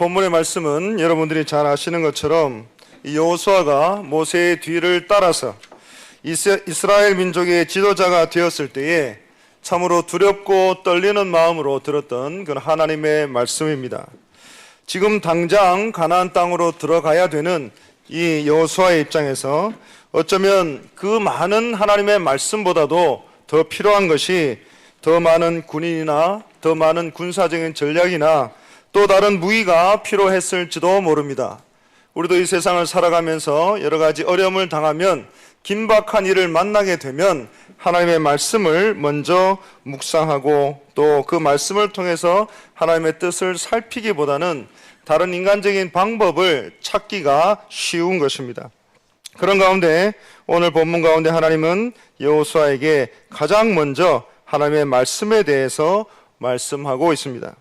본문의 말씀은 여러분들이 잘 아시는 것처럼 이 여호수아가 모세의 뒤를 따라서 이스라엘 민족의 지도자가 되었을 때에 참으로 두렵고 떨리는 마음으로 들었던 그런 하나님의 말씀입니다. 지금 당장 가나안 땅으로 들어가야 되는 이 여호수아의 입장에서 어쩌면 그 많은 하나님의 말씀보다도 더 필요한 것이 더 많은 군인이나 더 많은 군사적인 전략이나 또 다른 무기가 필요했을지도 모릅니다. 우리도 이 세상을 살아가면서 여러 가지 어려움을 당하면, 긴박한 일을 만나게 되면 하나님의 말씀을 먼저 묵상하고 또 그 말씀을 통해서 하나님의 뜻을 살피기보다는 다른 인간적인 방법을 찾기가 쉬운 것입니다. 그런 가운데 오늘 본문 가운데 하나님은 여호수아에게 가장 먼저 하나님의 말씀에 대해서 말씀하고 있습니다.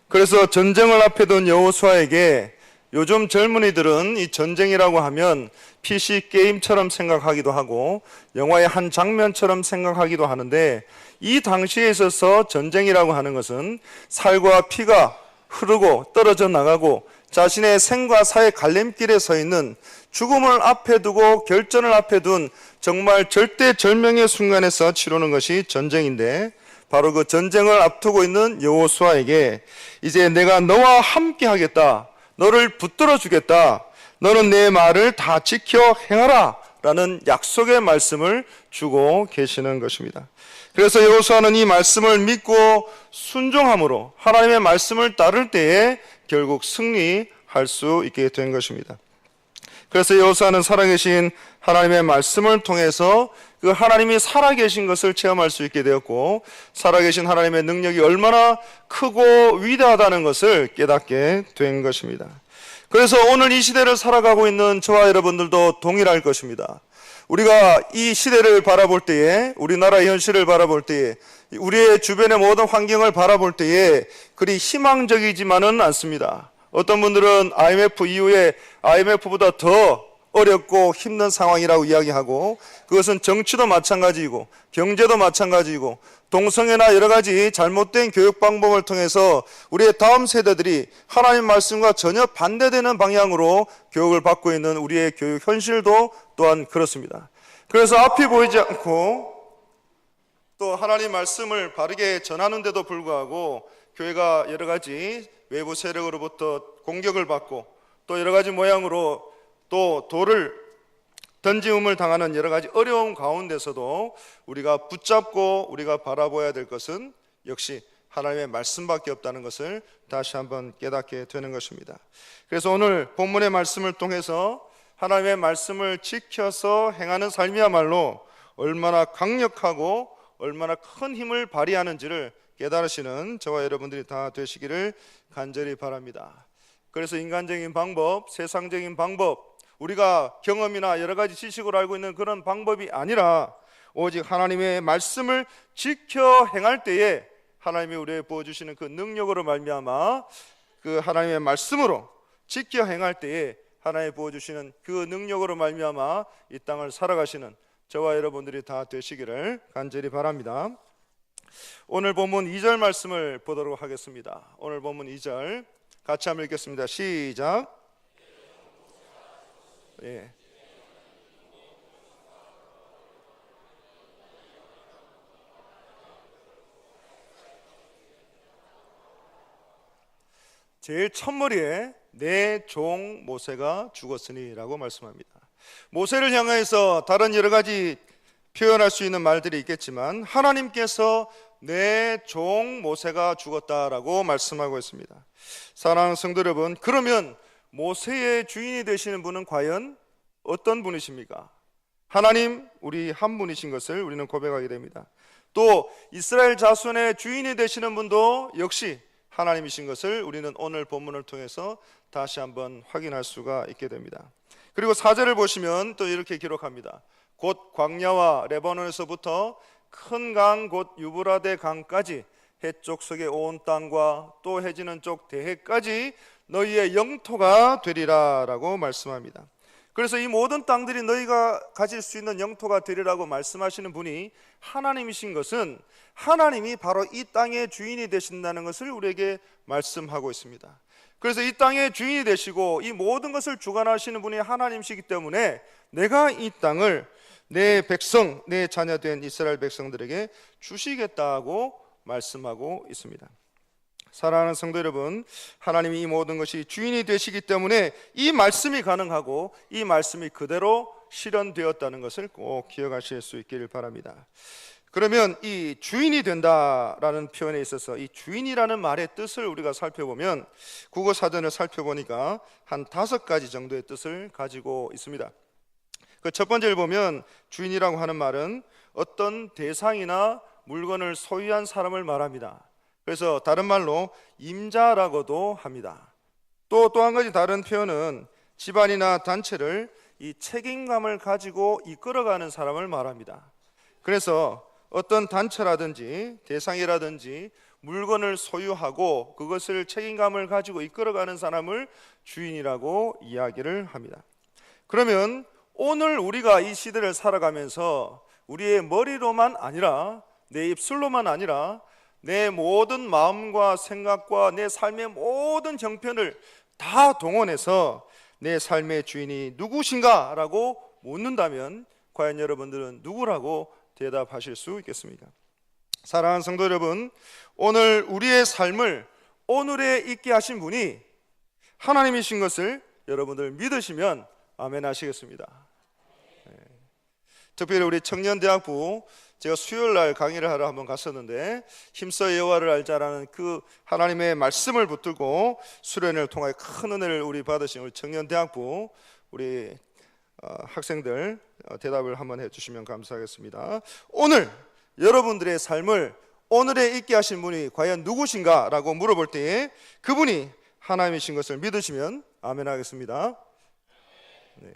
그래서 전쟁을 앞에 둔 여호수아에게 요즘 젊은이들은 이 전쟁이라고 하면 PC 게임처럼 생각하기도 하고 영화의 한 장면처럼 생각하기도 하는데, 이 당시에 있어서 전쟁이라고 하는 것은 살과 피가 흐르고 떨어져 나가고 자신의 생과 사의 갈림길에 서 있는, 죽음을 앞에 두고 결전을 앞에 둔 정말 절대절명의 순간에서 치르는 것이 전쟁인데, 바로 그 전쟁을 앞두고 있는 여호수아에게 이제 내가 너와 함께 하겠다, 너를 붙들어 주겠다, 너는 내 말을 다 지켜 행하라 라는 약속의 말씀을 주고 계시는 것입니다. 그래서 여호수아는 이 말씀을 믿고 순종함으로 하나님의 말씀을 따를 때에 결국 승리할 수 있게 된 것입니다. 그래서 여호수아는 살아계신 하나님의 말씀을 통해서 그 하나님이 살아계신 것을 체험할 수 있게 되었고, 살아계신 하나님의 능력이 얼마나 크고 위대하다는 것을 깨닫게 된 것입니다. 그래서 오늘 이 시대를 살아가고 있는 저와 여러분들도 동일할 것입니다. 우리가 이 시대를 바라볼 때에, 우리나라의 현실을 바라볼 때에, 우리의 주변의 모든 환경을 바라볼 때에 그리 희망적이지만은 않습니다. 어떤 분들은 IMF 이후에 IMF보다 더 어렵고 힘든 상황이라고 이야기하고, 그것은 정치도 마찬가지이고 경제도 마찬가지이고 동성애나 여러 가지 잘못된 교육 방법을 통해서 우리의 다음 세대들이 하나님 말씀과 전혀 반대되는 방향으로 교육을 받고 있는 우리의 교육 현실도 또한 그렇습니다. 그래서 앞이 보이지 않고 또 하나님 말씀을 바르게 전하는데도 불구하고 교회가 여러 가지 외부 세력으로부터 공격을 받고 또 여러 가지 모양으로 또 돌을 던짐을 당하는 여러 가지 어려움 가운데서도 우리가 붙잡고 우리가 바라봐야 될 것은 역시 하나님의 말씀밖에 없다는 것을 다시 한번 깨닫게 되는 것입니다. 그래서 오늘 본문의 말씀을 통해서 하나님의 말씀을 지켜서 행하는 삶이야말로 얼마나 강력하고 얼마나 큰 힘을 발휘하는지를 깨달으시는 저와 여러분들이 다 되시기를 간절히 바랍니다. 그래서 인간적인 방법, 세상적인 방법, 우리가 경험이나 여러 가지 지식으로 알고 있는 그런 방법이 아니라 오직 하나님의 말씀을 지켜 행할 때에 하나님이 우리에게 부어주시는 그 능력으로 말미암아 그 하나님의 말씀으로 지켜 행할 때에 하나님이 부어주시는 그 능력으로 말미암아 이 땅을 살아가시는 저와 여러분들이 다 되시기를 간절히 바랍니다. 오늘 본문 2절 말씀을 보도록 하겠습니다. 오늘 본문 2절 같이 한번 읽겠습니다. 시작. 예. 제일 첫머리에 내 종 모세가 죽었으니 라고 말씀합니다. 모세를 향해서 다른 여러 가지 표현할 수 있는 말들이 있겠지만 하나님께서 내 종 모세가 죽었다라고 말씀하고 있습니다. 사랑하는 성도 여러분, 그러면 모세의 주인이 되시는 분은 과연 어떤 분이십니까? 하나님, 우리 한 분이신 것을 우리는 고백하게 됩니다. 또 이스라엘 자손의 주인이 되시는 분도 역시 하나님이신 것을 우리는 오늘 본문을 통해서 다시 한번 확인할 수가 있게 됩니다. 그리고 4절을 보시면 또 이렇게 기록합니다. 곧 광야와 레바논에서부터 큰 강 곧 유브라데 강까지 해쪽 석의 온 땅과 또 해지는 쪽 대해까지 너희의 영토가 되리라 라고 말씀합니다. 그래서 이 모든 땅들이 너희가 가질 수 있는 영토가 되리라고 말씀하시는 분이 하나님이신 것은 하나님이 바로 이 땅의 주인이 되신다는 것을 우리에게 말씀하고 있습니다. 그래서 이 땅의 주인이 되시고 이 모든 것을 주관하시는 분이 하나님이시기 때문에 내가 이 땅을 내 백성, 내 자녀된 이스라엘 백성들에게 주시겠다고 말씀하고 있습니다. 사랑하는 성도 여러분, 하나님이 이 모든 것이 주인이 되시기 때문에 이 말씀이 가능하고 이 말씀이 그대로 실현되었다는 것을 꼭 기억하실 수 있기를 바랍니다. 그러면 이 주인이 된다라는 표현에 있어서 이 주인이라는 말의 뜻을 우리가 살펴보면 국어 사전을 살펴보니까 한 5가지 정도의 뜻을 가지고 있습니다. 그 첫 번째를 보면 주인이라고 하는 말은 어떤 대상이나 물건을 소유한 사람을 말합니다. 그래서 다른 말로 임자라고도 합니다. 또 한 가지 다른 표현은 집안이나 단체를 이 책임감을 가지고 이끌어가는 사람을 말합니다. 그래서 어떤 단체라든지 대상이라든지 물건을 소유하고 그것을 책임감을 가지고 이끌어가는 사람을 주인이라고 이야기를 합니다. 그러면 오늘 우리가 이 시대를 살아가면서 우리의 머리로만 아니라 내 입술로만 아니라 내 모든 마음과 생각과 내 삶의 모든 형편을 다 동원해서 내 삶의 주인이 누구신가 라고 묻는다면 과연 여러분들은 누구라고 대답하실 수 있겠습니까? 사랑하는 성도 여러분, 오늘 우리의 삶을 오늘에 있게 하신 분이 하나님이신 것을 여러분들 믿으시면 아멘 하시겠습니다. 특별히 우리 청년대학부, 제가 수요일 날 강의를 하러 한번 갔었는데 힘써 여호와를 알자라는 그 하나님의 말씀을 붙들고 수련회를 통하여 큰 은혜를 우리 받으신 우리 청년대학부 우리 학생들 대답을 한번 해주시면 감사하겠습니다. 오늘 여러분들의 삶을 오늘에 있게 하신 분이 과연 누구신가 라고 물어볼 때에 그분이 하나님이신 것을 믿으시면 아멘 하겠습니다. 네.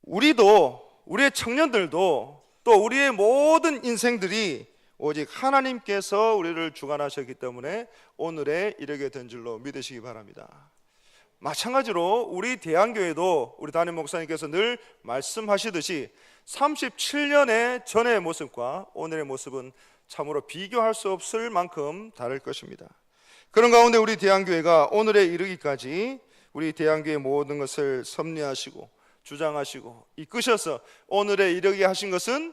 우리의 청년들도 또 우리의 모든 인생들이 오직 하나님께서 우리를 주관하셨기 때문에 오늘에 이르게 된 줄로 믿으시기 바랍니다. 마찬가지로 우리 대한교회도 우리 담임 목사님께서 늘 말씀하시듯이 37년의 전의 모습과 오늘의 모습은 참으로 비교할 수 없을 만큼 다를 것입니다. 그런 가운데 우리 대한교회가 오늘에 이르기까지 우리 대한교회의 모든 것을 섭리하시고 주장하시고 이끄셔서 오늘에 이르게 하신 것은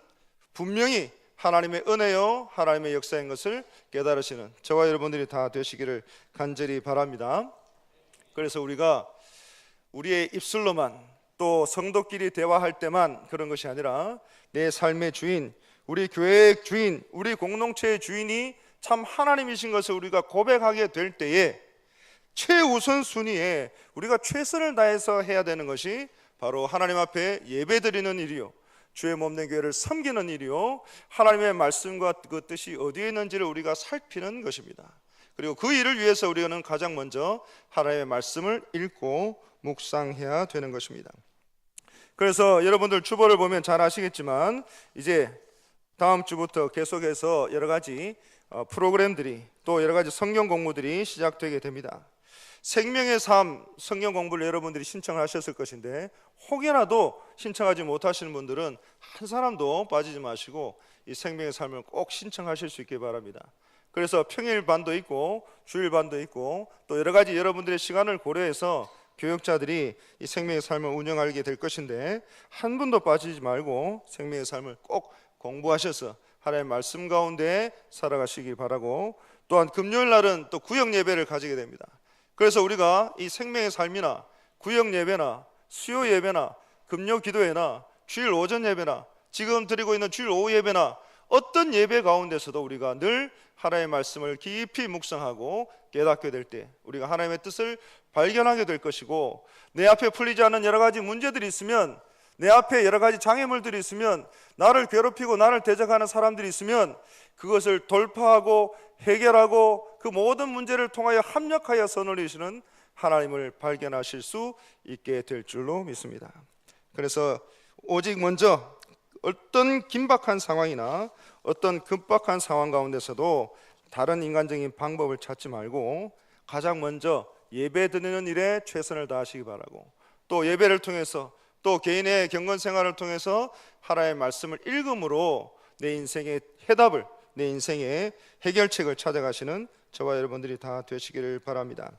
분명히 하나님의 은혜요 하나님의 역사인 것을 깨달으시는 저와 여러분들이 다 되시기를 간절히 바랍니다. 그래서 우리가 우리의 입술로만 또 성도끼리 대화할 때만 그런 것이 아니라 내 삶의 주인, 우리 교회의 주인, 우리 공동체의 주인이 참 하나님이신 것을 우리가 고백하게 될 때에 최우선 순위에 우리가 최선을 다해서 해야 되는 것이 바로 하나님 앞에 예배드리는 일이요 주의 몸된 교회를 섬기는 일이요 하나님의 말씀과 그 뜻이 어디에 있는지를 우리가 살피는 것입니다. 그리고 그 일을 위해서 우리는 가장 먼저 하나님의 말씀을 읽고 묵상해야 되는 것입니다. 그래서 여러분들 주보를 보면 잘 아시겠지만 이제 다음 주부터 계속해서 여러 가지 프로그램들이 또 여러 가지 성경 공부들이 시작되게 됩니다. 생명의 삶 성경 공부를 여러분들이 신청을 하셨을 것인데 혹여라도 신청하지 못하시는 분들은 한 사람도 빠지지 마시고 이 생명의 삶을 꼭 신청하실 수 있기 바랍니다. 그래서 평일반도 있고 주일반도 있고 또 여러 가지 여러분들의 시간을 고려해서 교육자들이 이 생명의 삶을 운영하게 될 것인데 한 분도 빠지지 말고 생명의 삶을 꼭 공부하셔서 하나님의 말씀 가운데 살아가시기 바라고 또한 금요일 날은 또 구역 예배를 가지게 됩니다. 그래서 우리가 이 생명의 삶이나 구역 예배나 수요 예배나 금요 기도회나 주일 오전 예배나 지금 드리고 있는 주일 오후 예배나 어떤 예배 가운데서도 우리가 늘 하나님의 말씀을 깊이 묵상하고 깨닫게 될 때 우리가 하나님의 뜻을 발견하게 될 것이고 내 앞에 풀리지 않는 여러 가지 문제들이 있으면 내 앞에 여러 가지 장애물들이 있으면 나를 괴롭히고 나를 대적하는 사람들이 있으면 그것을 돌파하고 해결하고 그 모든 문제를 통하여 합력하여 선을 이루시는 하나님을 발견하실 수 있게 될 줄로 믿습니다. 그래서 오직 먼저 어떤 긴박한 상황이나 어떤 급박한 상황 가운데서도 다른 인간적인 방법을 찾지 말고 가장 먼저 예배 드리는 일에 최선을 다하시기 바라고 또 예배를 통해서 또 개인의 경건 생활을 통해서 하나님의 말씀을 읽음으로 내 인생의 해답을 내 인생의 해결책을 찾아가시는 저와 여러분들이 다 되시기를 바랍니다.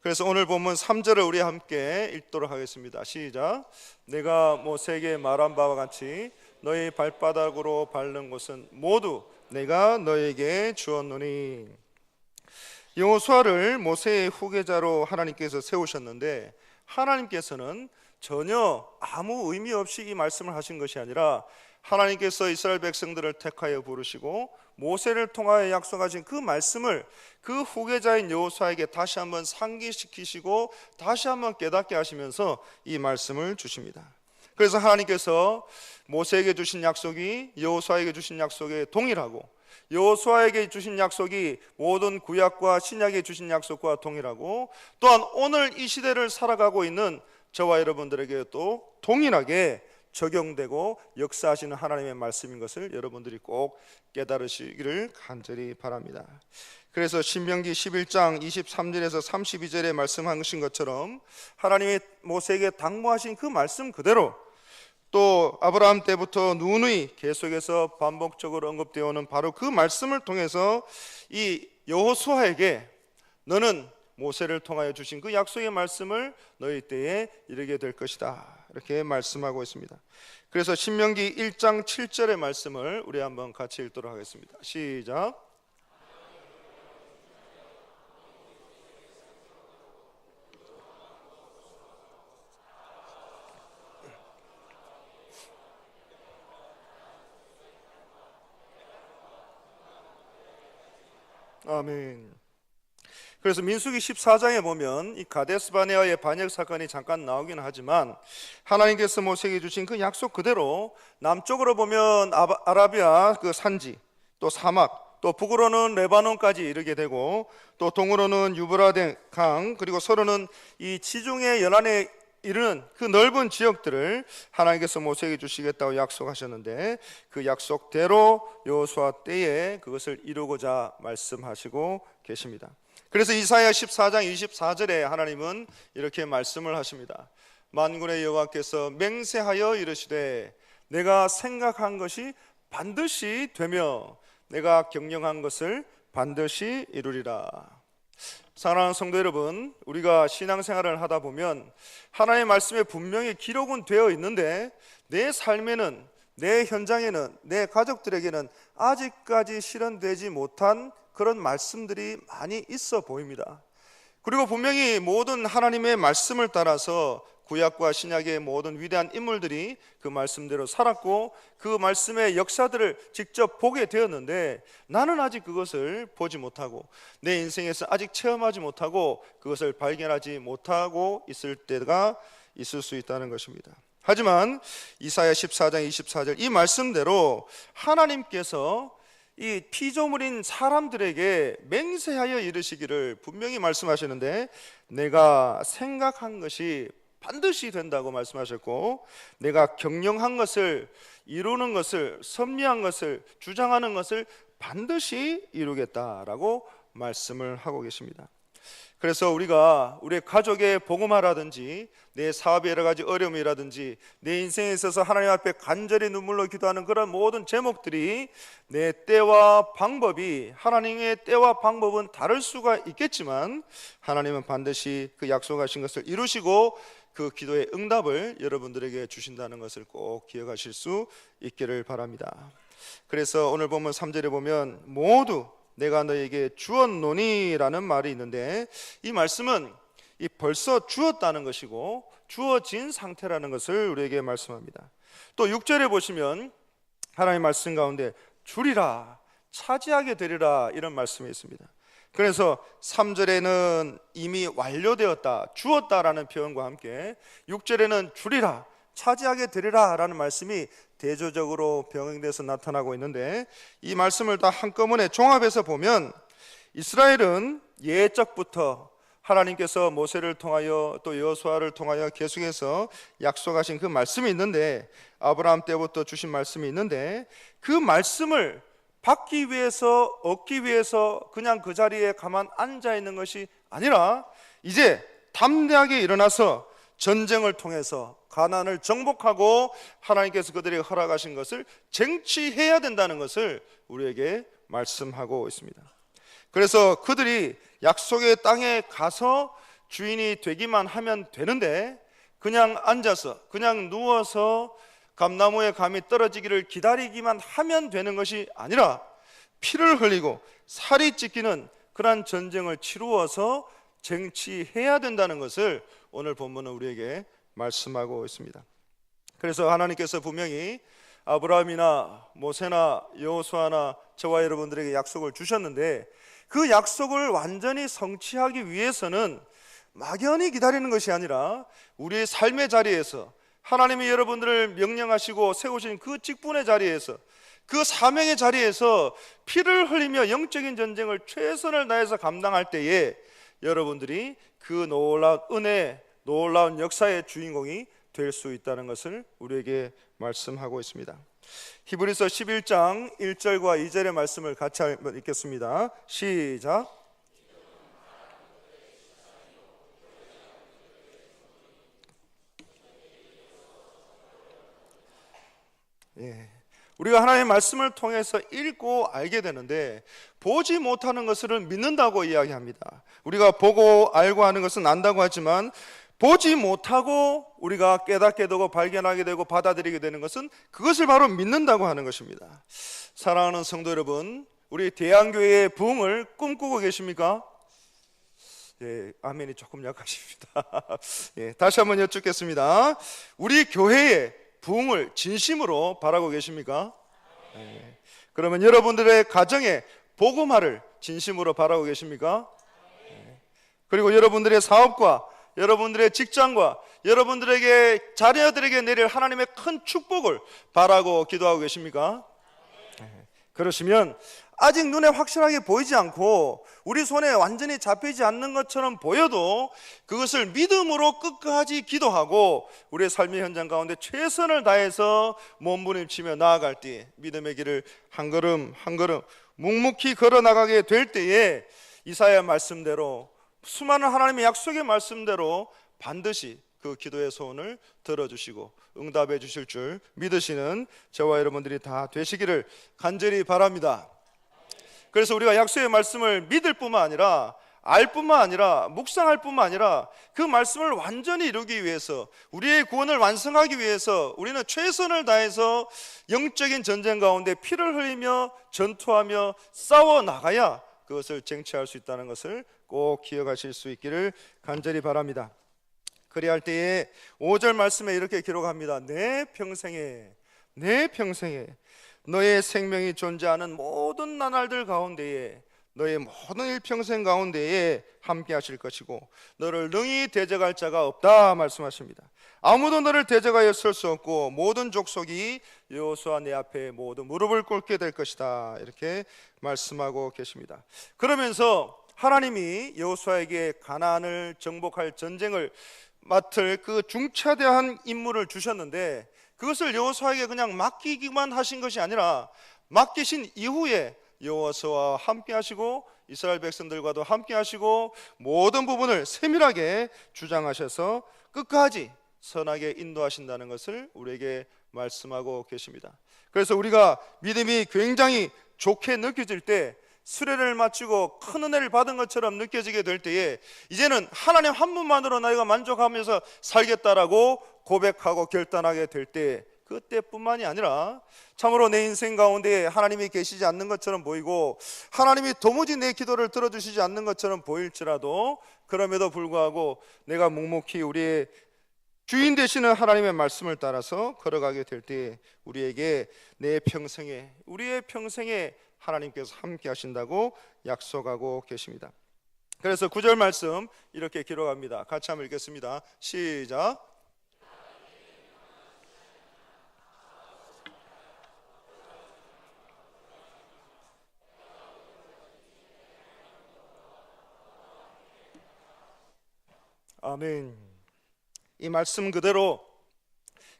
그래서 오늘 본문 3절을 우리 함께 읽도록 하겠습니다. 시작. 내가 모세에게 말한 바와 같이 너희 발바닥으로 밟는 곳은 모두 내가 너에게 주었노니. 여호수아를 모세의 후계자로 하나님께서 세우셨는데, 하나님께서는 전혀 아무 의미 없이 이 말씀을 하신 것이 아니라 하나님께서 이스라엘 백성들을 택하여 부르시고 모세를 통하여 약속하신 그 말씀을 그 후계자인 여호수아에게 다시 한번 상기시키시고 다시 한번 깨닫게 하시면서 이 말씀을 주십니다. 그래서 하나님께서 모세에게 주신 약속이 여호수아에게 주신 약속에 동일하고, 여호수아에게 주신 약속이 모든 구약과 신약에 주신 약속과 동일하고, 또한 오늘 이 시대를 살아가고 있는 저와 여러분들에게 또 동일하게 적용되고 역사하시는 하나님의 말씀인 것을 여러분들이 꼭 깨달으시기를 간절히 바랍니다. 그래서 신명기 11장 23절에서 32절에 말씀하신 것처럼 하나님이 모세에게 당부하신 그 말씀 그대로, 또 아브라함 때부터 누누이 계속해서 반복적으로 언급되어 오는 바로 그 말씀을 통해서 이 여호수아에게 너는 모세를 통하여 주신 그 약속의 말씀을 너희 때에 이르게 될 것이다, 이렇게 말씀하고 있습니다. 그래서 신명기 1장 7절의 말씀을 우리 한번 같이 읽도록 하겠습니다. 시작. 아멘. 그래서 민수기 14장에 보면 이 가데스 바네아의 반역 사건이 잠깐 나오긴 하지만 하나님께서 모세에게 주신 그 약속 그대로 남쪽으로 보면 아라비아 그 산지, 또 사막, 또 북으로는 레바논까지 이르게 되고, 또 동으로는 유브라데 강, 그리고 서로는 이 지중해 연안에 이르는 그 넓은 지역들을 하나님께서 모세에게 주시겠다고 약속하셨는데, 그 약속대로 여호수아 때에 그것을 이루고자 말씀하시고 계십니다. 그래서 이사야 14장 24절에 하나님은 이렇게 말씀을 하십니다. 만군의 여호와께서 맹세하여 이르시되 내가 생각한 것이 반드시 되며 내가 경영한 것을 반드시 이루리라. 사랑하는 성도 여러분, 우리가 신앙생활을 하다 보면 하나님의 말씀에 분명히 기록은 되어 있는데 내 삶에는, 내 현장에는, 내 가족들에게는 아직까지 실현되지 못한 그런 말씀들이 많이 있어 보입니다. 그리고 분명히 모든 하나님의 말씀을 따라서 구약과 신약의 모든 위대한 인물들이 그 말씀대로 살았고 그 말씀의 역사들을 직접 보게 되었는데, 나는 아직 그것을 보지 못하고 내 인생에서 아직 체험하지 못하고 그것을 발견하지 못하고 있을 때가 있을 수 있다는 것입니다. 하지만 이사야 14장 24절 이 말씀대로 하나님께서 이 피조물인 사람들에게 맹세하여 이르시기를 분명히 말씀하시는데, 내가 생각한 것이 반드시 된다고 말씀하셨고, 내가 경영한 것을, 이루는 것을, 섭리한 것을, 주장하는 것을 반드시 이루겠다라고 말씀을 하고 계십니다. 그래서 우리가 우리 가족의 복음화라든지 내 사업의 여러 가지 어려움이라든지 내 인생에 있어서 하나님 앞에 간절히 눈물로 기도하는 그런 모든 제목들이 내 때와 방법이, 하나님의 때와 방법은 다를 수가 있겠지만 하나님은 반드시 그 약속하신 것을 이루시고 그 기도의 응답을 여러분들에게 주신다는 것을 꼭 기억하실 수 있기를 바랍니다. 그래서 오늘 보면 3절에 보면 모두 내가 너에게 주었노니라는 말이 있는데, 이 말씀은 이 벌써 주었다는 것이고 주어진 상태라는 것을 우리에게 말씀합니다. 또 6절에 보시면 하나님의 말씀 가운데 주리라, 차지하게 되리라, 이런 말씀이 있습니다. 그래서 3절에는 이미 완료되었다, 주었다라는 표현과 함께 6절에는 주리라, 차지하게 되리라 라는 말씀이 대조적으로 병행돼서 나타나고 있는데, 이 말씀을 다 한꺼번에 종합해서 보면 이스라엘은 예적부터 하나님께서 모세를 통하여 또 여호수아를 통하여 계속해서 약속하신 그 말씀이 있는데, 아브라함 때부터 주신 말씀이 있는데, 그 말씀을 받기 위해서, 얻기 위해서 그냥 그 자리에 가만 앉아 있는 것이 아니라 이제 담대하게 일어나서 전쟁을 통해서 가나안을 정복하고 하나님께서 그들에게 허락하신 것을 쟁취해야 된다는 것을 우리에게 말씀하고 있습니다. 그래서 그들이 약속의 땅에 가서 주인이 되기만 하면 되는데 그냥 앉아서 그냥 누워서 감나무에 감이 떨어지기를 기다리기만 하면 되는 것이 아니라 피를 흘리고 살이 찢기는 그러한 전쟁을 치루어서 쟁취해야 된다는 것을 오늘 본문은 우리에게 말씀하고 있습니다. 그래서 하나님께서 분명히 아브라함이나 모세나 여호수아나 저와 여러분들에게 약속을 주셨는데 그 약속을 완전히 성취하기 위해서는 막연히 기다리는 것이 아니라 우리의 삶의 자리에서 하나님이 여러분들을 명령하시고 세우신 그 직분의 자리에서 그 사명의 자리에서 피를 흘리며 영적인 전쟁을 최선을 다해서 감당할 때에 여러분들이 그 놀라운 은혜, 놀라운 역사의 주인공이 될 수 있다는 것을 우리에게 말씀하고 있습니다. 히브리서 11장 1절과 2절의 말씀을 같이 읽겠습니다. 시작. 우리가 하나님의 말씀을 통해서 읽고 알게 되는데 보지 못하는 것을 믿는다고 이야기합니다. 우리가 보고 알고 하는 것은 안다고 하지만 보지 못하고 우리가 깨닫게 되고 발견하게 되고 받아들이게 되는 것은 그것을 바로 믿는다고 하는 것입니다. 사랑하는 성도 여러분, 우리 대한교회의 부흥을 꿈꾸고 계십니까? 아멘이 조금 약하십니다. 다시 한번 여쭙겠습니다. 우리 교회의 부흥을 진심으로 바라고 계십니까? 그러면 여러분들의 가정에 복음화를 진심으로 바라고 계십니까? 그리고 여러분들의 사업과 여러분들의 직장과 여러분들에게 자녀들에게 내릴 하나님의 큰 축복을 바라고 기도하고 계십니까? 그러시면 아직 눈에 확실하게 보이지 않고 우리 손에 완전히 잡히지 않는 것처럼 보여도 그것을 믿음으로 끝까지 기도하고 우리의 삶의 현장 가운데 최선을 다해서 몸부림치며 나아갈 때 믿음의 길을 한 걸음 한 걸음 묵묵히 걸어나가게 될 때에 이사야 말씀대로 수많은 하나님의 약속의 말씀대로 반드시 그 기도의 소원을 들어주시고 응답해 주실 줄 믿으시는 저와 여러분들이 다 되시기를 간절히 바랍니다. 그래서 우리가 약속의 말씀을 믿을 뿐만 아니라 알 뿐만 아니라 묵상할 뿐만 아니라 그 말씀을 완전히 이루기 위해서 우리의 구원을 완성하기 위해서 우리는 최선을 다해서 영적인 전쟁 가운데 피를 흘리며 전투하며 싸워 나가야 그것을 쟁취할 수 있다는 것을 꼭 기억하실 수 있기를 간절히 바랍니다. 그리할 때에 5절 말씀에 이렇게 기록합니다. 내 평생에 너의 생명이 존재하는 모든 나날들 가운데에 너의 모든 일평생 가운데에 함께 하실 것이고 너를 능히 대적할 자가 없다 말씀하십니다. 아무도 너를 대적하여 설 수 없고 모든 족속이 여호수아 내 앞에 모두 무릎을 꿇게 될 것이다 이렇게 말씀하고 계십니다. 그러면서 하나님이 여호수아에게 가나안을 정복할 전쟁을 맡을 그 중차대한 임무를 주셨는데 그것을 여호수아에게 그냥 맡기기만 하신 것이 아니라 맡기신 이후에 여호수아와 함께 하시고 이스라엘 백성들과도 함께 하시고 모든 부분을 세밀하게 주장하셔서 끝까지 선하게 인도하신다는 것을 우리에게 말씀하고 계십니다. 그래서 우리가 믿음이 굉장히 좋게 느껴질 때 수련을 마치고 큰 은혜를 받은 것처럼 느껴지게 될 때에 이제는 하나님 한 분만으로 나이가 만족하면서 살겠다라고 고백하고 결단하게 될 때 그때뿐만이 아니라 참으로 내 인생 가운데 하나님이 계시지 않는 것처럼 보이고 하나님이 도무지 내 기도를 들어주시지 않는 것처럼 보일지라도 그럼에도 불구하고 내가 묵묵히 우리의 주인 되시는 하나님의 말씀을 따라서 걸어가게 될 때 우리에게 우리의 평생에 하나님께서 함께 하신다고 약속하고 계십니다. 그래서 9절 말씀 이렇게 기록합니다. 같이 한번 읽겠습니다. 시작. 아멘. 이 말씀 그대로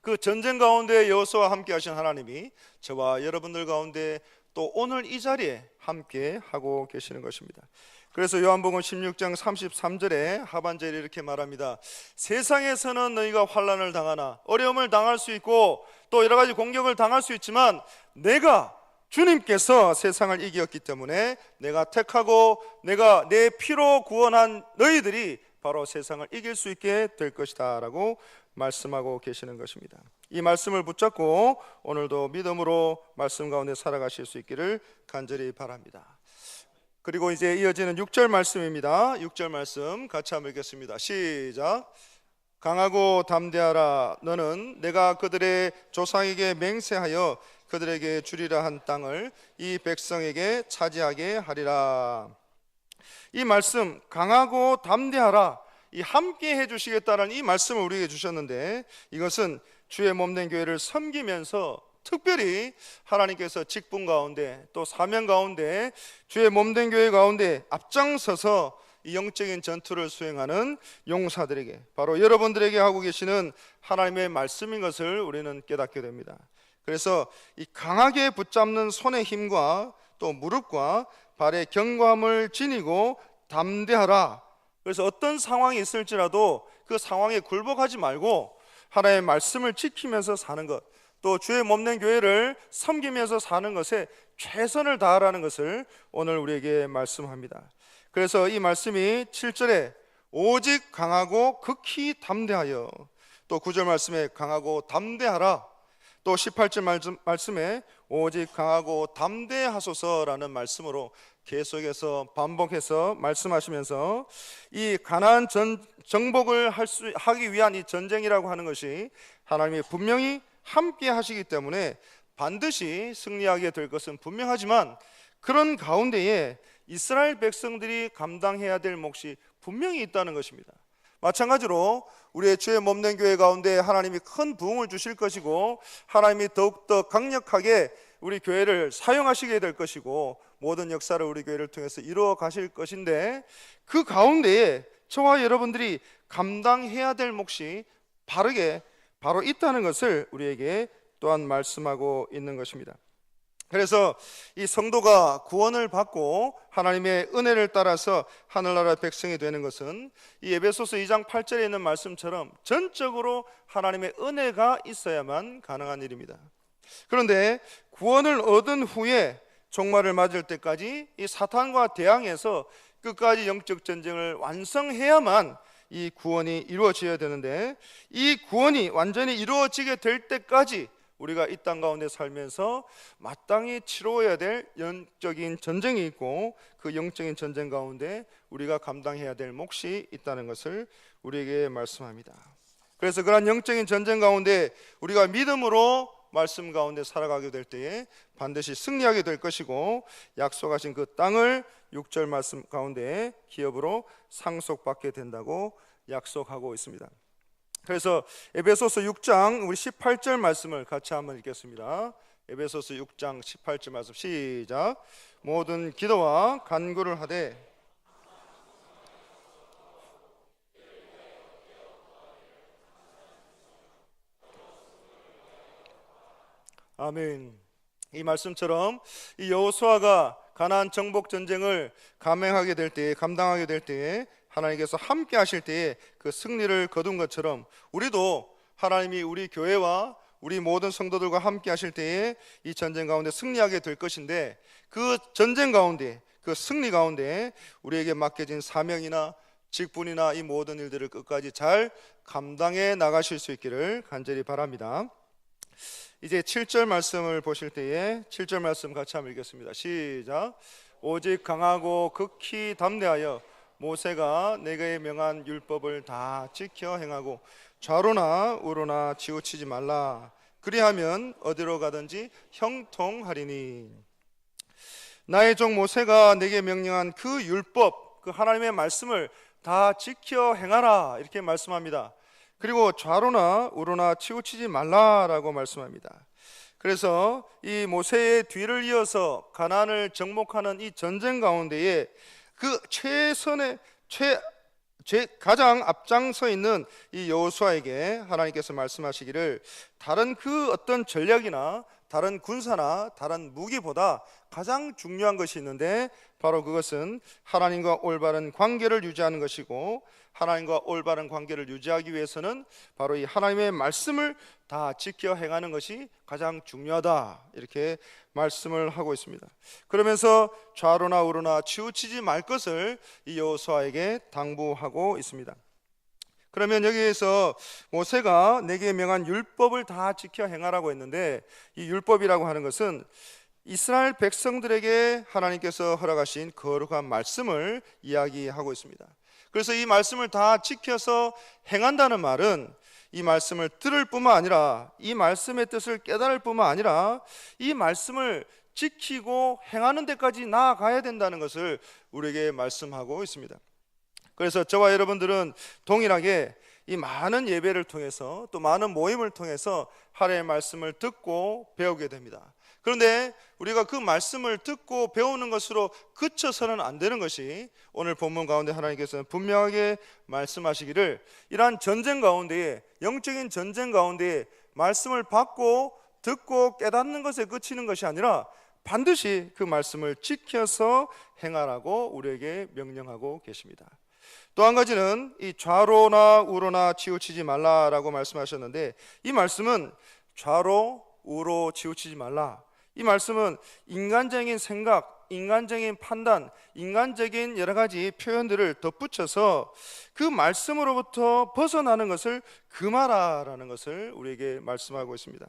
그 전쟁 가운데 여호수아와 함께 하신 하나님이 저와 여러분들 가운데 또 오늘 이 자리에 함께 하고 계시는 것입니다. 그래서 요한복음 16장 33절에 하반절에 이렇게 말합니다. 세상에서는 너희가 환난을 당하나 어려움을 당할 수 있고 또 여러 가지 공격을 당할 수 있지만 내가 주님께서 세상을 이겼기 때문에 내가 택하고 내가 내 피로 구원한 너희들이 바로 세상을 이길 수 있게 될 것이다 라고 말씀하고 계시는 것입니다. 이 말씀을 붙잡고 오늘도 믿음으로 말씀 가운데 살아가실 수 있기를 간절히 바랍니다. 그리고 이제 이어지는 6절 말씀입니다. 6절 말씀 같이 한번 읽겠습니다. 시작. 강하고 담대하라. 너는 내가 그들의 조상에게 맹세하여 그들에게 주리라 한 땅을 이 백성에게 차지하게 하리라. 이 말씀 강하고 담대하라, 이 함께 해주시겠다는 이 말씀을 우리에게 주셨는데, 이것은 주의 몸된 교회를 섬기면서 특별히 하나님께서 직분 가운데 또 사명 가운데 주의 몸된 교회 가운데 앞장서서 이 영적인 전투를 수행하는 용사들에게, 바로 여러분들에게 하고 계시는 하나님의 말씀인 것을 우리는 깨닫게 됩니다. 그래서 이 강하게 붙잡는 손의 힘과 또 무릎과 발의 견고함을 지니고 담대하라. 그래서 어떤 상황이 있을지라도 그 상황에 굴복하지 말고 하나님의 말씀을 지키면서 사는 것, 또 주의 몸된 교회를 섬기면서 사는 것에 최선을 다하라는 것을 오늘 우리에게 말씀합니다. 그래서 이 말씀이 7절에 오직 강하고 극히 담대하여, 또 9절 말씀에 강하고 담대하라, 또 18절 말씀에 오직 강하고 담대하소서라는 말씀으로 계속해서 반복해서 말씀하시면서 이 가나안 정복을 하기 위한 이 전쟁이라고 하는 것이 하나님이 분명히 함께 하시기 때문에 반드시 승리하게 될 것은 분명하지만, 그런 가운데에 이스라엘 백성들이 감당해야 될 몫이 분명히 있다는 것입니다. 마찬가지로 우리의 주의 몸된 교회 가운데 하나님이 큰 부흥을 주실 것이고, 하나님이 더욱더 강력하게 우리 교회를 사용하시게 될 것이고, 모든 역사를 우리 교회를 통해서 이루어 가실 것인데, 그 가운데에 저와 여러분들이 감당해야 될 몫이 바로 있다는 것을 우리에게 또한 말씀하고 있는 것입니다. 그래서 이 성도가 구원을 받고 하나님의 은혜를 따라서 하늘나라 백성이 되는 것은 이 에베소서 2장 8절에 있는 말씀처럼 전적으로 하나님의 은혜가 있어야만 가능한 일입니다. 그런데 구원을 얻은 후에 종말을 맞을 때까지 이 사탄과 대항해서 끝까지 영적 전쟁을 완성해야만 이 구원이 이루어져야 되는데, 이 구원이 완전히 이루어지게 될 때까지 우리가 이 땅 가운데 살면서 마땅히 치러야 될 영적인 전쟁이 있고, 그 영적인 전쟁 가운데 우리가 감당해야 될 몫이 있다는 것을 우리에게 말씀합니다. 그래서 그런 영적인 전쟁 가운데 우리가 믿음으로 말씀 가운데 살아가게 될 때에 반드시 승리하게 될 것이고, 약속하신 그 땅을 6절 말씀 가운데 기업으로 상속받게 된다고 약속하고 있습니다. 그래서 에베소서 6장 우리 18절 말씀을 같이 한번 읽겠습니다. 에베소서 6장 18절 말씀 시작. 모든 기도와 간구를 하되 아멘. 이 말씀처럼 이 여호수아가 가나안 정복 전쟁을 감행하게 될 때에, 감당하게 될 때에 하나님께서 함께 하실 때에 그 승리를 거둔 것처럼, 우리도 하나님이 우리 교회와 우리 모든 성도들과 함께 하실 때에 이 전쟁 가운데 승리하게 될 것인데, 그 전쟁 가운데, 그 승리 가운데 우리에게 맡겨진 사명이나 직분이나 이 모든 일들을 끝까지 잘 감당해 나가실 수 있기를 간절히 바랍니다. 이제 7절 말씀을 보실 때에 7절 말씀 같이 한번 읽겠습니다. 시작. 오직 강하고 극히 담대하여 모세가 내게 명한 율법을 다 지켜 행하고 좌로나 우로나 치우치지 말라. 그리하면 어디로 가든지 형통하리니. 나의 종 모세가 내게 명령한 그 율법, 그 하나님의 말씀을 다 지켜 행하라, 이렇게 말씀합니다. 그리고 좌로나 우로나 치우치지 말라라고 말씀합니다. 그래서 이 모세의 뒤를 이어서 가나안을 정복하는 이 전쟁 가운데에 그 가장 앞장서 있는 이 여호수아에게 하나님께서 말씀하시기를, 다른 그 어떤 전략이나 다른 군사나 다른 무기보다 가장 중요한 것이 있는데, 바로 그것은 하나님과 올바른 관계를 유지하는 것이고, 하나님과 올바른 관계를 유지하기 위해서는 바로 이 하나님의 말씀을 다 지켜 행하는 것이 가장 중요하다, 이렇게 말씀을 하고 있습니다. 그러면서 좌로나 우로나 치우치지 말 것을 이 여호수아에게 당부하고 있습니다. 그러면 여기에서 모세가 내게 명한 율법을 다 지켜 행하라고 했는데, 이 율법이라고 하는 것은 이스라엘 백성들에게 하나님께서 허락하신 거룩한 말씀을 이야기하고 있습니다. 그래서 이 말씀을 다 지켜서 행한다는 말은 이 말씀을 들을 뿐만 아니라 이 말씀의 뜻을 깨달을 뿐만 아니라 이 말씀을 지키고 행하는 데까지 나아가야 된다는 것을 우리에게 말씀하고 있습니다. 그래서 저와 여러분들은 동일하게 이 많은 예배를 통해서 또 많은 모임을 통해서 하나님의 말씀을 듣고 배우게 됩니다. 그런데 우리가 그 말씀을 듣고 배우는 것으로 그쳐서는 안 되는 것이, 오늘 본문 가운데 하나님께서는 분명하게 말씀하시기를, 이러한 전쟁 가운데에, 영적인 전쟁 가운데에 말씀을 받고 듣고 깨닫는 것에 그치는 것이 아니라 반드시 그 말씀을 지켜서 행하라고 우리에게 명령하고 계십니다. 또 한 가지는 이 좌로나 우로나 치우치지 말라라고 말씀하셨는데, 이 말씀은 좌로 우로 치우치지 말라, 이 말씀은 인간적인 생각, 인간적인 판단, 인간적인 여러 가지 표현들을 덧붙여서 그 말씀으로부터 벗어나는 것을 금하라라는 것을 우리에게 말씀하고 있습니다.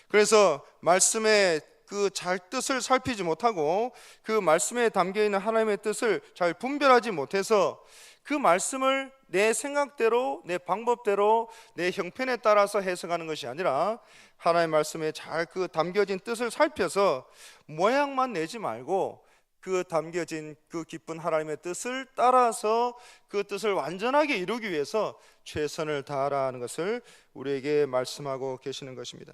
그래서 말씀의 그 잘 뜻을 살피지 못하고 그 말씀에 담겨 있는 하나님의 뜻을 잘 분별하지 못해서 그 말씀을 내 생각대로, 내 방법대로, 내 형편에 따라서 해석하는 것이 아니라 하나님의 말씀에 잘 그 담겨진 뜻을 살펴서 모양만 내지 말고 그 담겨진 그 깊은 하나님의 뜻을 따라서 그 뜻을 완전하게 이루기 위해서 최선을 다하라는 것을 우리에게 말씀하고 계시는 것입니다.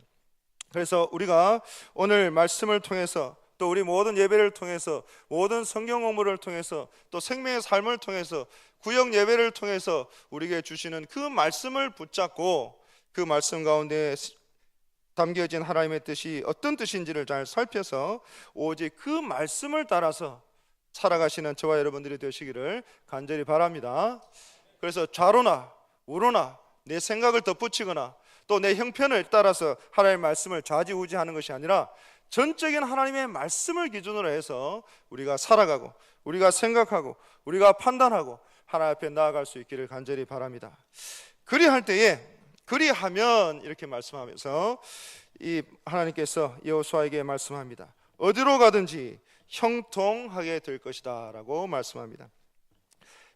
그래서 우리가 오늘 말씀을 통해서, 또 우리 모든 예배를 통해서, 모든 성경 공부를 통해서, 또 생명의 삶을 통해서, 구역 예배를 통해서 우리에게 주시는 그 말씀을 붙잡고 그 말씀 가운데 담겨진 하나님의 뜻이 어떤 뜻인지를 잘 살펴서 오직 그 말씀을 따라서 살아가시는 저와 여러분들이 되시기를 간절히 바랍니다. 그래서 좌로나 우로나 내 생각을 덧붙이거나 또 내 형편을 따라서 하나님의 말씀을 좌지우지하는 것이 아니라 전적인 하나님의 말씀을 기준으로 해서 우리가 살아가고, 우리가 생각하고, 우리가 판단하고 하나님 앞에 나아갈 수 있기를 간절히 바랍니다. 그리하면 이렇게 말씀하면서 이 하나님께서 여호수아에게 말씀합니다. 어디로 가든지 형통하게 될 것이다 라고 말씀합니다.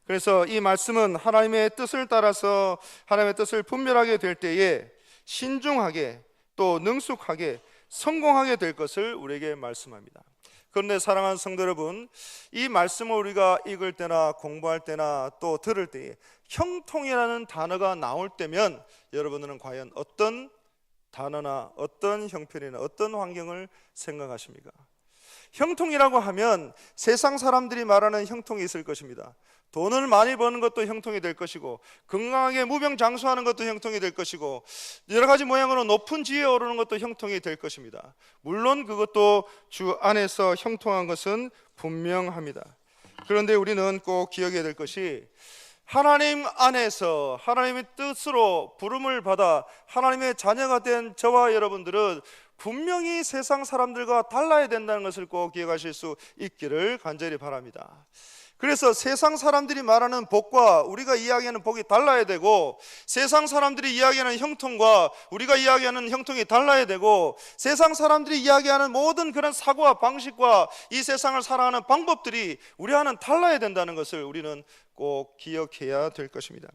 그래서 이 말씀은 하나님의 뜻을 따라서 하나님의 뜻을 분별하게 될 때에 신중하게 또 능숙하게 성공하게 될 것을 우리에게 말씀합니다. 그런데 사랑하는 성도 여러분, 이 말씀을 우리가 읽을 때나 공부할 때나 또 들을 때에 형통이라는 단어가 나올 때면 여러분들은 과연 어떤 단어나 어떤 형편이나 어떤 환경을 생각하십니까? 형통이라고 하면 세상 사람들이 말하는 형통이 있을 것입니다. 돈을 많이 버는 것도 형통이 될 것이고, 건강하게 무병장수하는 것도 형통이 될 것이고, 여러 가지 모양으로 높은 지위에 오르는 것도 형통이 될 것입니다. 물론 그것도 주 안에서 형통한 것은 분명합니다. 그런데 우리는 꼭 기억해야 될 것이, 하나님 안에서 하나님의 뜻으로 부름을 받아 하나님의 자녀가 된 저와 여러분들은 분명히 세상 사람들과 달라야 된다는 것을 꼭 기억하실 수 있기를 간절히 바랍니다. 그래서 세상 사람들이 말하는 복과 우리가 이야기하는 복이 달라야 되고, 세상 사람들이 이야기하는 형통과 우리가 이야기하는 형통이 달라야 되고, 세상 사람들이 이야기하는 모든 그런 사고와 방식과 이 세상을 살아가는 방법들이 우리와는 달라야 된다는 것을 우리는 꼭 기억해야 될 것입니다.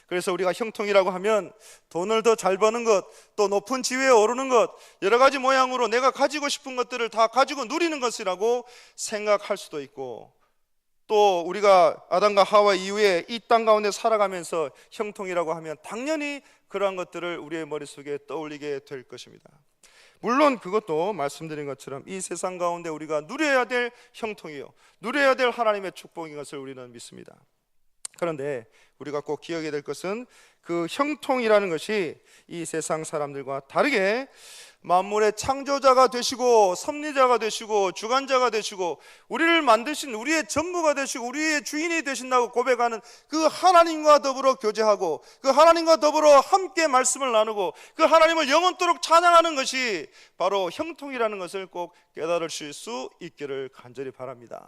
그래서 우리가 형통이라고 하면 돈을 더 잘 버는 것, 또 높은 지위에 오르는 것, 여러 가지 모양으로 내가 가지고 싶은 것들을 다 가지고 누리는 것이라고 생각할 수도 있고, 또 우리가 아담과 하와 이후에 이 땅 가운데 살아가면서 형통이라고 하면 당연히 그러한 것들을 우리의 머릿속에 떠올리게 될 것입니다. 물론 그것도 말씀드린 것처럼 이 세상 가운데 우리가 누려야 될 형통이요, 누려야 될 하나님의 축복인 것을 우리는 믿습니다. 그런데 우리가 꼭 기억해야 될 것은 그 형통이라는 것이 이 세상 사람들과 다르게 만물의 창조자가 되시고 섭리자가 되시고 주관자가 되시고 우리를 만드신 우리의 전부가 되시고 우리의 주인이 되신다고 고백하는 그 하나님과 더불어 교제하고 그 하나님과 더불어 함께 말씀을 나누고 그 하나님을 영원토록 찬양하는 것이 바로 형통이라는 것을 꼭 깨달으실 수 있기를 간절히 바랍니다.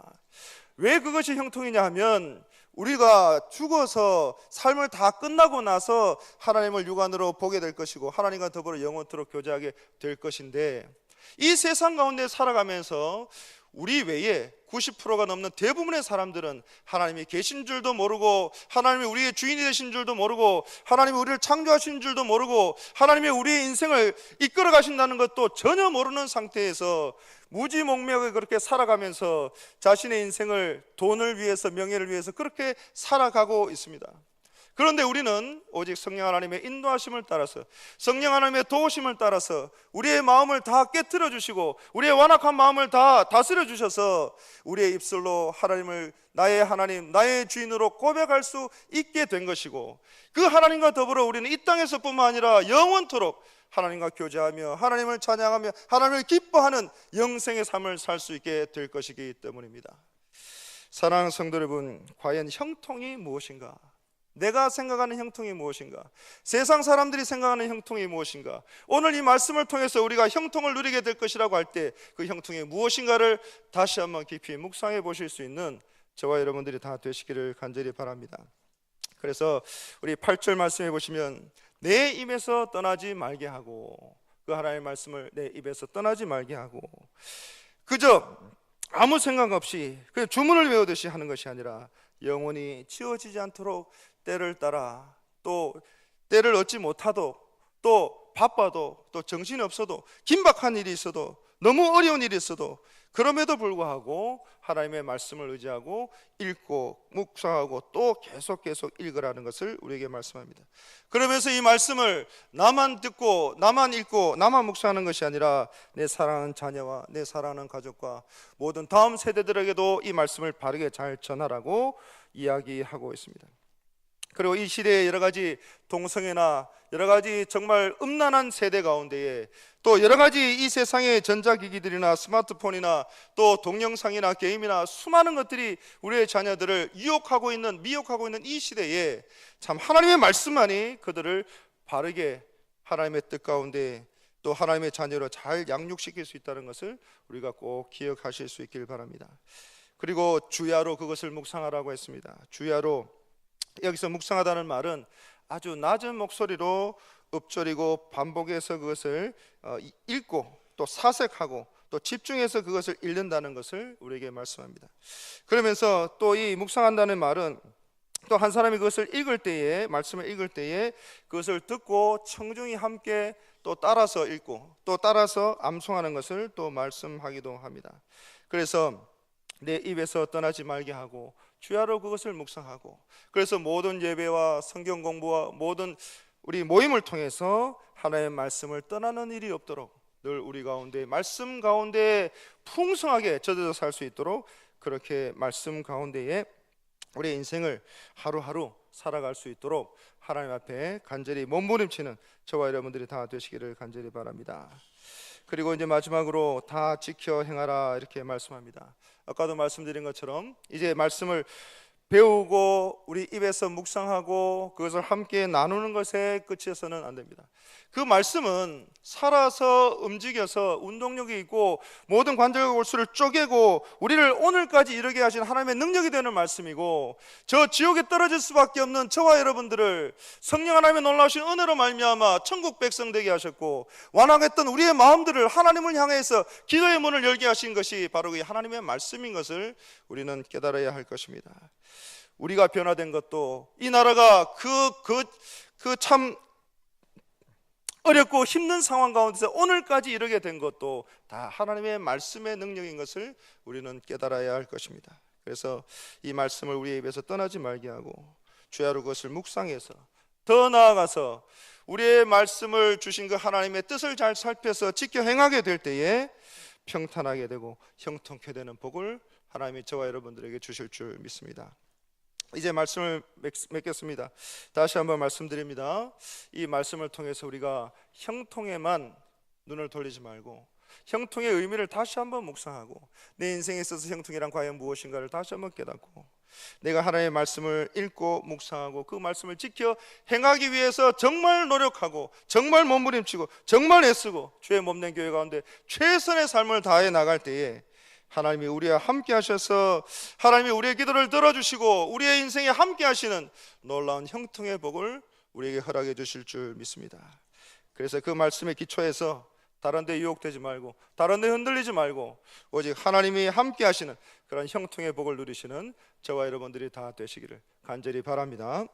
왜 그것이 형통이냐 하면 우리가 죽어서 삶을 다 끝나고 나서 하나님을 육안으로 보게 될 것이고 하나님과 더불어 영원토록 교제하게 될 것인데, 이 세상 가운데 살아가면서 우리 외에 90%가 넘는 대부분의 사람들은 하나님이 계신 줄도 모르고 하나님이 우리의 주인이 되신 줄도 모르고 하나님이 우리를 창조하신 줄도 모르고 하나님이 우리의 인생을 이끌어 가신다는 것도 전혀 모르는 상태에서 무지몽매하게 그렇게 살아가면서 자신의 인생을 돈을 위해서 명예를 위해서 그렇게 살아가고 있습니다. 그런데 우리는 오직 성령 하나님의 인도하심을 따라서 성령 하나님의 도우심을 따라서 우리의 마음을 다 깨트려 주시고 우리의 완악한 마음을 다 다스려 주셔서 우리의 입술로 하나님을 나의 하나님, 나의 주인으로 고백할 수 있게 된 것이고, 그 하나님과 더불어 우리는 이 땅에서뿐만 아니라 영원토록 하나님과 교제하며 하나님을 찬양하며 하나님을 기뻐하는 영생의 삶을 살 수 있게 될 것이기 때문입니다. 사랑하는 성도 여러분, 과연 형통이 무엇인가? 내가 생각하는 형통이 무엇인가? 세상 사람들이 생각하는 형통이 무엇인가? 오늘 이 말씀을 통해서 우리가 형통을 누리게 될 것이라고 할 때 그 형통이 무엇인가를 다시 한번 깊이 묵상해 보실 수 있는 저와 여러분들이 다 되시기를 간절히 바랍니다. 그래서 우리 8절 말씀해 보시면 내 입에서 떠나지 말게 하고, 그 하나님의 말씀을 내 입에서 떠나지 말게 하고, 그저 아무 생각 없이 그냥 주문을 외우듯이 하는 것이 아니라 영원히 지워지지 않도록 때를 따라, 또 때를 얻지 못하도, 또 바빠도, 또 정신이 없어도, 긴박한 일이 있어도, 너무 어려운 일이 있어도 그럼에도 불구하고 하나님의 말씀을 의지하고 읽고 묵상하고 또 계속 읽으라는 것을 우리에게 말씀합니다. 그러면서 이 말씀을 나만 듣고 나만 읽고 나만 묵상하는 것이 아니라 내 사랑하는 자녀와 내 사랑하는 가족과 모든 다음 세대들에게도 이 말씀을 바르게 잘 전하라고 이야기하고 있습니다. 그리고 이 시대의 여러 가지 동성애나 여러 가지 정말 음란한 세대 가운데에 또 여러 가지 이 세상의 전자기기들이나 스마트폰이나 또 동영상이나 게임이나 수많은 것들이 우리의 자녀들을 유혹하고 있는, 미혹하고 있는 이 시대에 참 하나님의 말씀만이 그들을 바르게 하나님의 뜻 가운데 또 하나님의 자녀로 잘 양육시킬 수 있다는 것을 우리가 꼭 기억하실 수 있길 바랍니다. 그리고 주야로 그것을 묵상하라고 했습니다. 주야로, 여기서 묵상하다는 말은 아주 낮은 목소리로 읊조리고 반복해서 그것을 읽고 또 사색하고 또 집중해서 그것을 읽는다는 것을 우리에게 말씀합니다. 그러면서 또 이 묵상한다는 말은 또 한 사람이 그것을 읽을 때에, 말씀을 읽을 때에 그것을 듣고 청중이 함께 또 따라서 읽고 또 따라서 암송하는 것을 또 말씀하기도 합니다. 그래서 내 입에서 떠나지 말게 하고 주야로 그것을 묵상하고, 그래서 모든 예배와 성경 공부와 모든 우리 모임을 통해서 하나님의 말씀을 떠나는 일이 없도록 늘 우리 가운데 말씀 가운데 풍성하게 젖어서 살 수 있도록 그렇게 말씀 가운데에 우리의 인생을 하루하루 살아갈 수 있도록 하나님 앞에 간절히 몸부림치는 저와 여러분들이 다 되시기를 간절히 바랍니다. 그리고 이제 마지막으로 다 지켜 행하라 이렇게 말씀합니다. 아까도 말씀드린 것처럼 이제 말씀을 배우고 우리 입에서 묵상하고 그것을 함께 나누는 것에 끝이어서는 안 됩니다. 그 말씀은 살아서 움직여서 운동력이 있고 모든 관절과 골수를 쪼개고 우리를 오늘까지 이르게 하신 하나님의 능력이 되는 말씀이고, 저 지옥에 떨어질 수밖에 없는 저와 여러분들을 성령 하나님의 놀라우신 은혜로 말미암아 천국 백성 되게 하셨고, 완악했던 우리의 마음들을 하나님을 향해서 기도의 문을 열게 하신 것이 바로 이 하나님의 말씀인 것을 우리는 깨달아야 할 것입니다. 우리가 변화된 것도, 이 나라가 그 참 어렵고 힘든 상황 가운데서 오늘까지 이르게 된 것도 다 하나님의 말씀의 능력인 것을 우리는 깨달아야 할 것입니다. 그래서 이 말씀을 우리의 입에서 떠나지 말게 하고 주야로 그것을 묵상해서 더 나아가서 우리의 말씀을 주신 그 하나님의 뜻을 잘 살펴서 지켜 행하게 될 때에 평탄하게 되고 형통케 되는 복을 하나님이 저와 여러분들에게 주실 줄 믿습니다. 이제 말씀을 맺겠습니다. 다시 한번 말씀드립니다. 이 말씀을 통해서 우리가 형통에만 눈을 돌리지 말고 형통의 의미를 다시 한번 묵상하고 내 인생에 있어서 형통이란 과연 무엇인가를 다시 한번 깨닫고 내가 하나님의 말씀을 읽고 묵상하고 그 말씀을 지켜 행하기 위해서 정말 노력하고 정말 몸부림치고 정말 애쓰고 주의 몸된 교회 가운데 최선의 삶을 다해 나갈 때에 하나님이 우리와 함께 하셔서 하나님이 우리의 기도를 들어주시고 우리의 인생에 함께 하시는 놀라운 형통의 복을 우리에게 허락해 주실 줄 믿습니다. 그래서 그 말씀에 기초해서 다른 데 유혹되지 말고 다른 데 흔들리지 말고 오직 하나님이 함께 하시는 그런 형통의 복을 누리시는 저와 여러분들이 다 되시기를 간절히 바랍니다.